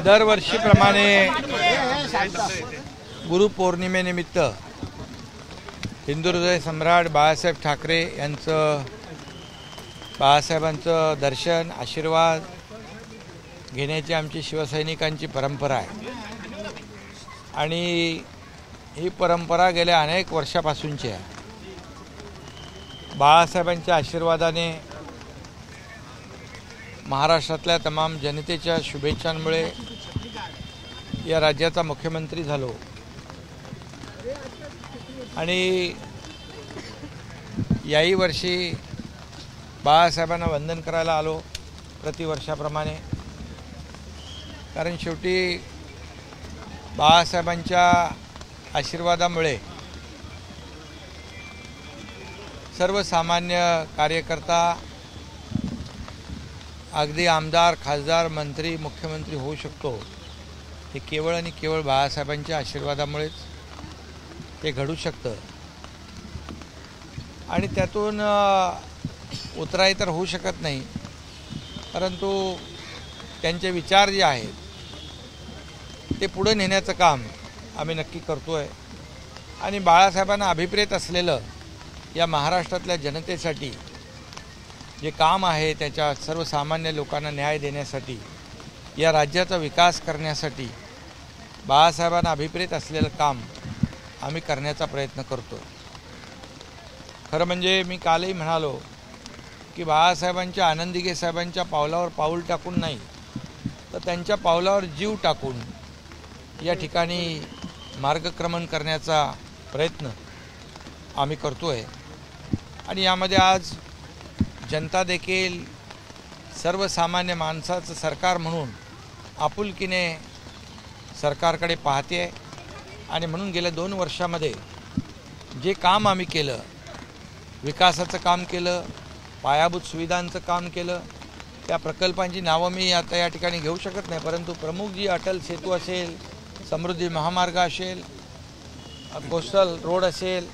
दरवर्षीप्रमाणे गुरुपौर्णिमेनिमित्त हिंदू हृदय सम्राट बाळासाहेब ठाकरे यांचं बाळासाहेबांचं दर्शन आशीर्वाद घेण्याची आमची शिवसैनिकांची परंपरा आहे आणि ही परंपरा गेल्या अनेक वर्षापासूनची आहे। बाळासाहेबांच्या आशीर्वादाने महाराष्ट्रातल्या तमाम जनतेच्या शुभेच्छांमुळे या राज्याचा मुख्यमंत्री झालो आणि याही वर्षी बाळासाहेबांना वंदन करायला आलो प्रतिवर्षाप्रमाणे, कारण शेवटी बाळासाहेबांच्या आशीर्वादामुळे सर्वसामान्य कार्यकर्ता अगदी आमदार, खासदार, मंत्री, मुख्यमंत्री होऊ शकतो हे केवळ आणि केवळ बाळासाहेबांच्या आशीर्वादामुळेच ते घडू शकतं आणि त्यातून उतराई तर होऊ शकत नाही, परंतु त्यांचे विचार जे आहेत ते पुढे नेण्याचं काम आम्ही नक्की करतोय आणि बाळासाहेबांना अभिप्रेत असलेलं या महाराष्ट्रातल्या जनतेसाठी जे काम आहे त्याच्या सर्वसामान्य लोकांना न्याय देण्यासाठी, या राज्याचा विकास करण्यासाठी बाळासाहेबांना अभिप्रेत असलेलं काम आम्ही करण्याचा प्रयत्न करतो। खरं म्हणजे मी कालही म्हणालो की बाळासाहेबांच्या, आनंदीगे साहेबांच्या पावलावर पाऊल टाकून नाही तर त्यांच्या पावलावर जीव टाकून या ठिकाणी मार्गक्रमण करण्याचा प्रयत्न आम्ही करतोय आणि यामध्ये आज जनता देखील सर्वसामान्य माणसाचं सरकार म्हणून आपुलकीने सरकारकडे पाहते आणि म्हणून गेल्या 2 वर्षामध्ये जे काम आम्ही केलं, विकासाचं काम केलं, पायाभूत सुविधांचं काम केलं, त्या प्रकल्पांची नावं मी आता या ठिकाणी घेऊ शकत नाही, परंतु प्रमुख जी अटल सेतू असेल, समृद्धी महामार्ग असेल, कोस्टल रोड असेल,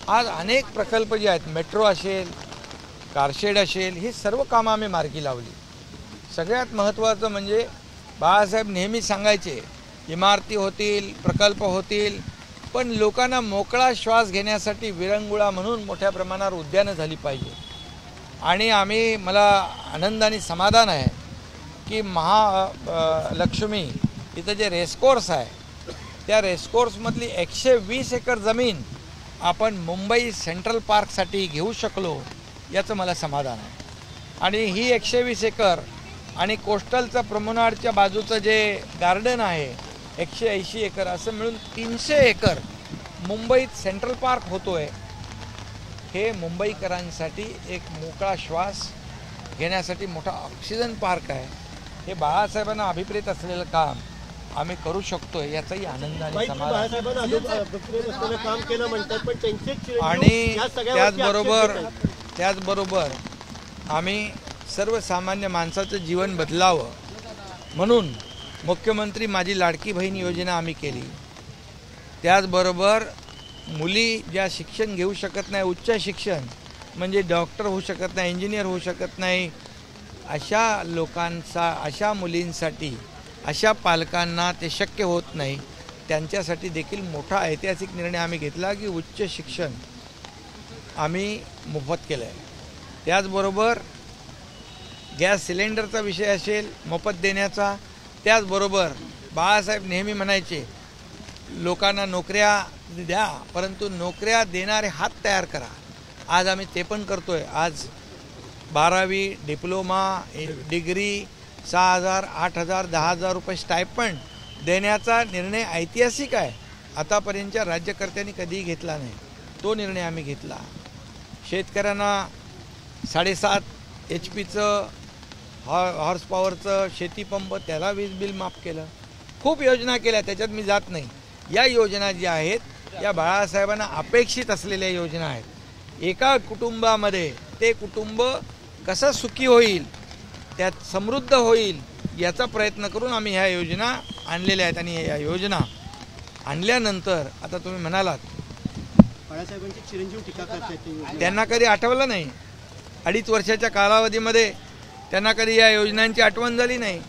आज अनेक प्रकल्प जे आहेत, मेट्रो असेल, कारशेड असेल, ही सर्व कामं आम्ही मार्गी लावली। सगळ्यात महत्त्वाचं म्हणजे बाळासाहेब नेहमी सांगायचे इमारती होतील, प्रकल्प होतील, पण लोकांना मोकळा श्वास घेण्यासाठी विरंगुळा म्हणून मोठ्या प्रमाणावर उद्यानं झाली पाहिजे आणि मला आनंद आणि समाधान आहे की महालक्ष्मी इथं जे रेसकोर्स आहे त्या रेसकोर्समधली 120 एकर जमीन आपण मुंबई सेंट्रल पार्कसाठी घेऊ शकलो याचं मला समाधान आहे आणि ही 120 एकर आणि कोस्टलचं प्रमोनाडच्या बाजूचं जे गार्डन आहे 180 एकर असं मिळून 300 एकर मुंबईत सेंट्रल पार्क होतोय। हे मुंबईकरांसाठी एक मोकळा श्वास घेण्यासाठी मोठा ऑक्सिजन पार्क आहे। हे बाळासाहेबांना अभिप्रेत असलेलं काम आम्ही करू शकतोय याचाही आनंद आणि समाधान आणि त्याचबरोबर आम्ही सर्वसामान्य माणसाचं जीवन बदलावं म्हणून मुख्यमंत्री माझी लाडकी बहीण योजना आम्ही केली। त्याचबरोबर मुली ज्या शिक्षण घेऊ शकत नाही, उच्च शिक्षण म्हणजे डॉक्टर होऊ शकत नाही, इंजिनियर होऊ शकत नाही, अशा लोकांचा, अशा मुलींसाठी, अशा पालकांना ते शक्य होत नाही, त्यांच्यासाठी देखील मोठा ऐतिहासिक निर्णय आम्ही घेतला की उच्च शिक्षण आम्ही मोफत केलं आहे। त्याचबरोबर गॅस सिलेंडरचा विषय असेल मोफत देण्याचा, त्याचबरोबर बाळासाहेब नेहमी म्हणायचे लोकांना नोकऱ्या द्या परंतु नोकऱ्या देणारे हात तयार करा। आज आम्ही ते पण करतोय। आज 12वी, डिप्लोमा, डिग्री 6,000, 8,000, 10,000 रुपये स्टायपंड देण्याचा निर्णय ऐतिहासिक आहे, आतापर्यंतच्या राज्यकर्त्यांनी कधीही घेतला नाही, तो निर्णय आम्ही घेतला। शेतकऱ्यांना 7.5 HP हॉर्स पॉवरचं शेतीपंप त्याला वीज बिल माफ केलं, खूप योजना केल्या, त्याच्यात मी जात नाही। या योजना ज्या आहेत या बाळासाहेबांना अपेक्षित असलेल्या योजना आहेत। एका कुटुंबामध्ये ते कुटुंब कसं सुखी होईल, त्यात समृद्ध होईल याचा प्रयत्न करून आम्ही ह्या योजना आणलेल्या आहेत आणि या योजना आणल्यानंतर आता तुम्ही म्हणालात बाळासाहेबांचे चिरंजीव टीका करतात, त्यांना कधी आठवलं नाही। 2.5 वर्षाच्या कालावधीमध्ये त्यांना कधी या योजनांची आठवण झाली नाही।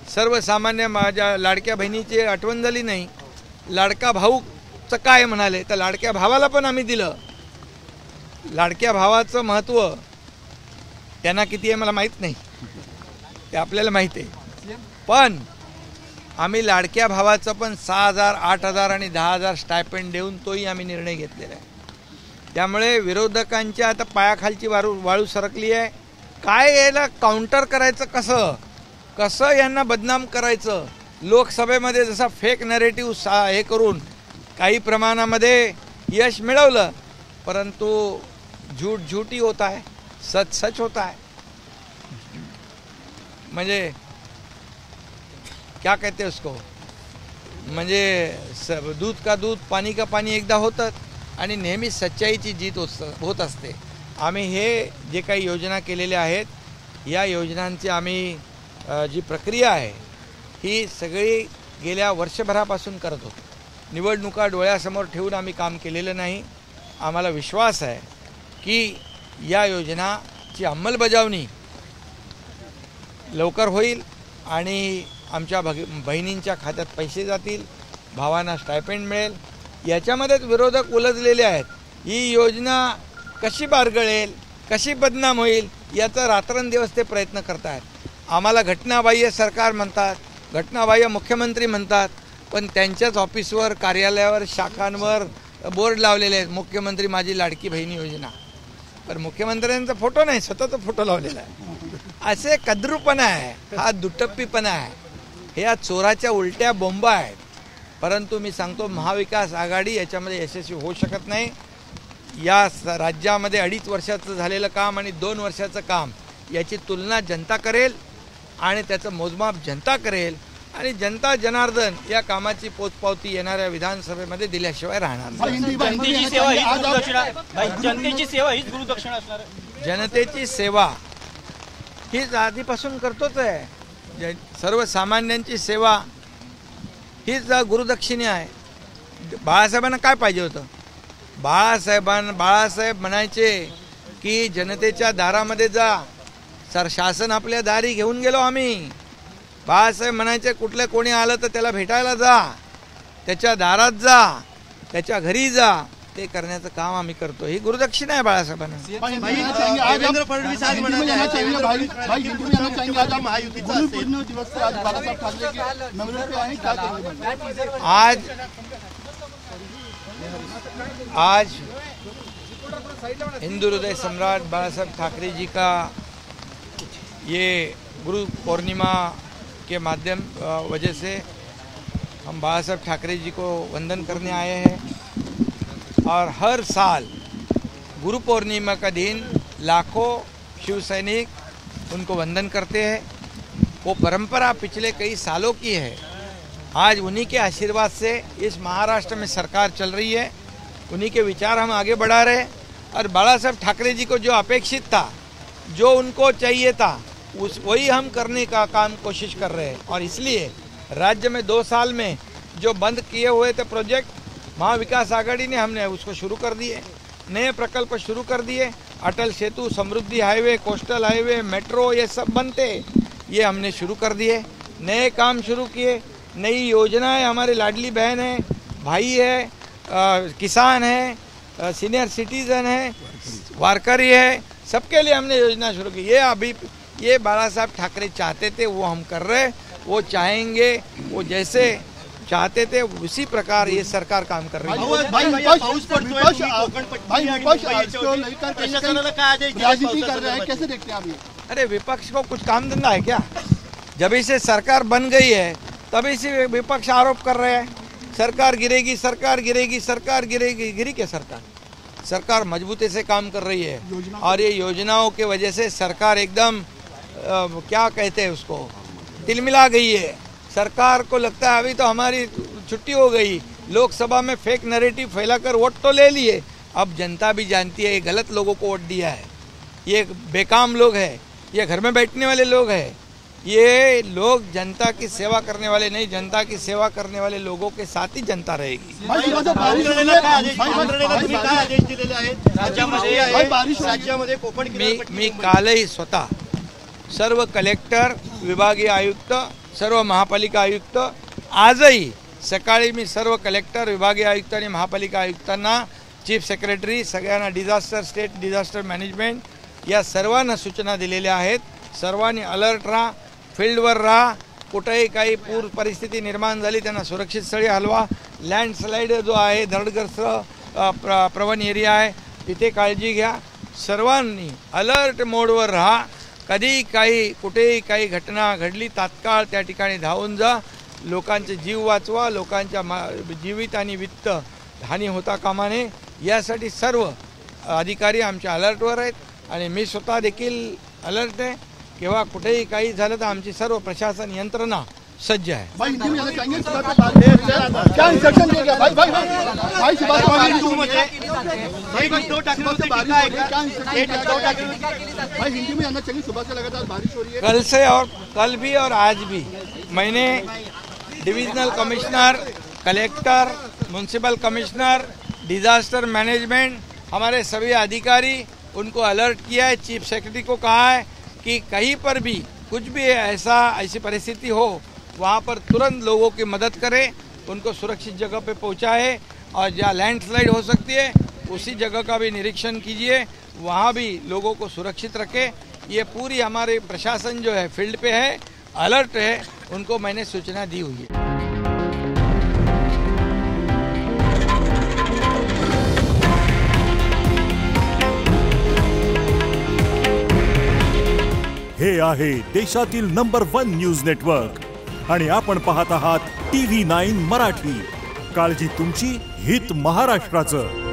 सर्वसामान्य माझ्या लाडक्या बहिणीची आठवण झाली नाही. लाडका भाऊचं काय म्हणाले, तर लाडक्या भावाला पण आम्ही दिलं. लाडक्या भावाचं महत्त्व त्यांना किती आहे मला माहीत नाही, ते आपल्याला माहीत आहे. पण आम्ही लाडक्या भावाचं पण 6,000, 8,000 आणि 10,000 स्टायपेंड देऊन तोही आम्ही निर्णय घेतलेला आहे. त्यामुळे विरोधकांच्या आता पायाखालची वाळू सरकली आहे. काय याला काउंटर करायचं, कसं यांना बदनाम करायचं. लोकसभेमध्ये जसा फेक नरेटिव्ह हे करून काही प्रमाणामध्ये यश मिळवलं, परंतु झूठ ही होता है, सच होता है. म्हणजे क्या कहते हैं उसको, म्हणजे दूध का दूध पाणी का पाणी एकदा होतं आणि नेहमी सच्चाईची जीत होत असते. आम्ही हे जे काही योजना केलेल्या आहेत, या योजनांची आम्ही जी प्रक्रिया आहे ही सगळी गेल्या वर्षभरापासून करत होतो. निवडणुका डोळ्यासमोर ठेवून आम्ही काम केलेलं नाही. आम्हाला विश्वास आहे की या योजनाची अंमलबजावणी लवकर होईल आणि आमच्या बहिणींच्या खात्यात पैसे जातील, भावांना स्टायपेंड मिळेल. याच्यामध्येच विरोधक उलझलेले आहेत. ही योजना कशी बारगळेल, कशी बदनाम होईल, याचा रात्रंदिवस ते प्रयत्न करत आहेत. आम्हाला घटनाबाह्य सरकार म्हणतात, घटनाबाह्य मुख्यमंत्री म्हणतात, पण त्यांच्याच ऑफिसवर, कार्यालयावर, शाखांवर बोर्ड लावलेले आहेत, मुख्यमंत्री माझी लाडकी बहिणी योजना. पण मुख्यमंत्र्यांचा फोटो नाही, स्वतःचा फोटो लावलेला आहे. असे कद्रूपणा आहे, हा दुटप्पीपणा आहे, हे या चोराच्या उलट्या बोंबा आहेत. परंतु मी सांगतो, महाविकास आघाडी याच्यामध्ये यशस्वी होऊ शकत नाही. या राज्यामध्ये 2.5 वर्षाचं झालेलं काम आणि 2 वर्षाचं काम याची तुलना जनता करेल आणि त्याचं मोजमाप जनता करेल आणि जनता जनार्दन या कामाची पोचपावती येणाऱ्या विधानसभेमध्ये दिल्याशिवाय राहणार नाही. जनतेची सेवा हीच आधीपासून करतोच आहे. सर्वसामान्यांची सेवा हीच गुरुदक्षिणी आहे. बाळासाहेबांना काय पाहिजे होतं? बाळासाहेब म्हणायचे की जनतेच्या दारामध्ये जा. शासन आपल्या दारी घेऊन गेलो आम्ही. बाळासाहेब म्हणायचे कुठलं कोणी आलं तर त्याला भेटायला जा, त्याच्या दारात जा, त्याच्या घरी जा. ते करण्याचं काम आम्ही करतो. ही गुरुदक्षिणा आहे बाळासाहेबांना. देवेंद्र फडणवीस आज आज हिंदू हृदय सम्राट बाळासाहेब ठाकरे जी का ये गुरु पूर्णिमा के माध्यम वजह से हम बाळासाहेब ठाकरे जी को वंदन करने आए हैं। और हर साल गुरु पूर्णिमा का दिन लाखों शिव सैनिक उनको वंदन करते हैं। वो परंपरा पिछले कई सालों की है। आज उन्हीं के आशीर्वाद से इस महाराष्ट्र में सरकार चल रही है, उन्हीं के विचार हम आगे बढ़ा रहे हैं। और बाला साहब ठाकरे जी को जो अपेक्षित था, जो उनको चाहिए था, वही हम करने का काम कोशिश कर रहे हैं। और इसलिए राज्य में 2 साल में जो बंद किए हुए थे प्रोजेक्ट, महाविकास आघाड़ी ने हमने उसको शुरू कर दिए, नए प्रकल्प शुरू कर दिए। अटल सेतु, समृद्धि हाईवे, कोस्टल हाईवे, मेट्रो, ये सब बनते, ये हमने शुरू कर दिए। नए काम शुरू किए, नई योजनाएं, हमारे लाडली बहन है, भाई है, किसान है, सीनियर सिटीजन है, वारकरी है, सबके लिए हमने योजना शुरू की। ये अभी ये बाला साहब ठाकरे चाहते थे वो हम कर रहे, वो चाहेंगे, वो जैसे चाहते थे उसी प्रकार ये सरकार काम कर रही है। कैसे देखते हैं आप ये? अरे विपक्ष को कुछ काम धंधा है क्या? जब से सरकार बन गई है तभी से विपक्ष आरोप कर रहे हैं सरकार गिरेगी, सरकार गिरेगी, सरकार गिरेगी। गिरी क्या सरकार? सरकार मजबूती से काम कर रही है। और ये योजनाओं के वजह से सरकार एकदम क्या कहते हैं उसको, तिलमिला गई है। सरकार को लगता है अभी तो हमारी छुट्टी हो गई, लोकसभा में फेक नैरेटिव फैलाकर वोट तो ले लिए। अब जनता भी जानती है ये गलत लोगों को वोट दिया है, ये बेकाम लोग हैं, ये घर में बैठने वाले लोग हैं। ये लोग जनता की सेवा करने वाले नहीं, जनता की सेवा करने वाले लोगों के साथ ही जनता रहेगी। मी कालही स्वतः सर्व कलेक्टर, विभागीय आयुक्त, सर्व महापालिका आयुक्त आजही सकाळी मी सर्व कलेक्टर विभागीय आयुक्त आणि महापालिका आयुक्तांना चीफ सेक्रेटरी सगळ्यांना डिझास्टर स्टेट डिझास्टर मॅनेजमेंट या सर्वांना सूचना दिलेल्या आहेत. सर्वांनी अलर्ट राहा, फील्डवर राहा. कुठेही काही पूर परिस्थिती निर्माण झाली त्यांना सुरक्षित स्थळी हलवा. लँडस्लाईड जो आहे दरडग्रस्त प्रवण एरिया आहे तिथे काळजी घ्या. सर्वांनी अलर्ट मोडवर राहा. कधी काही कुठेही काही घटना घडली तात्काळ त्या ठिकाणी धावून जा. लोकांचे जीव वाचवा. लोकांच्या जीवित आणि वित्त हानी होता कामा नये यासाठी सर्व अधिकारी आमच्या अलर्टवर आहेत आणि मी स्वतः देखील अलर्ट आहे. केव्हा कुठेही काही झालं तर आमची सर्व प्रशासन यंत्रणा सज्ज आहे. कल से और कल भी और आज भी मैंने divisional commissioner, collector, municipal commissioner, disaster management हमारे सभी अधिकारी उनको अलर्ट किया है. चीफ सेक्रेटरी को कहा है कि कहीं पर भी कुछ भी ऐसी परिस्थिति हो वहाँ पर तुरंत लोगों की मदद करें, उनको सुरक्षित जगह पे पहुँचाए और जहाँ लैंडस्लाइड हो सकती है उसी जगह का भी निरीक्षण कीजिए, वहाँ भी लोगों को सुरक्षित रखें. ये पूरी हमारे प्रशासन जो है फील्ड पे है, अलर्ट है, उनको मैंने सूचना दी हुई है. हे आहे देशातील नंबर 1 न्यूज नेटवर्क आणि आपण पाहत आहात TV9 मराठी. काळजी तुमची, हित महाराष्ट्राचं.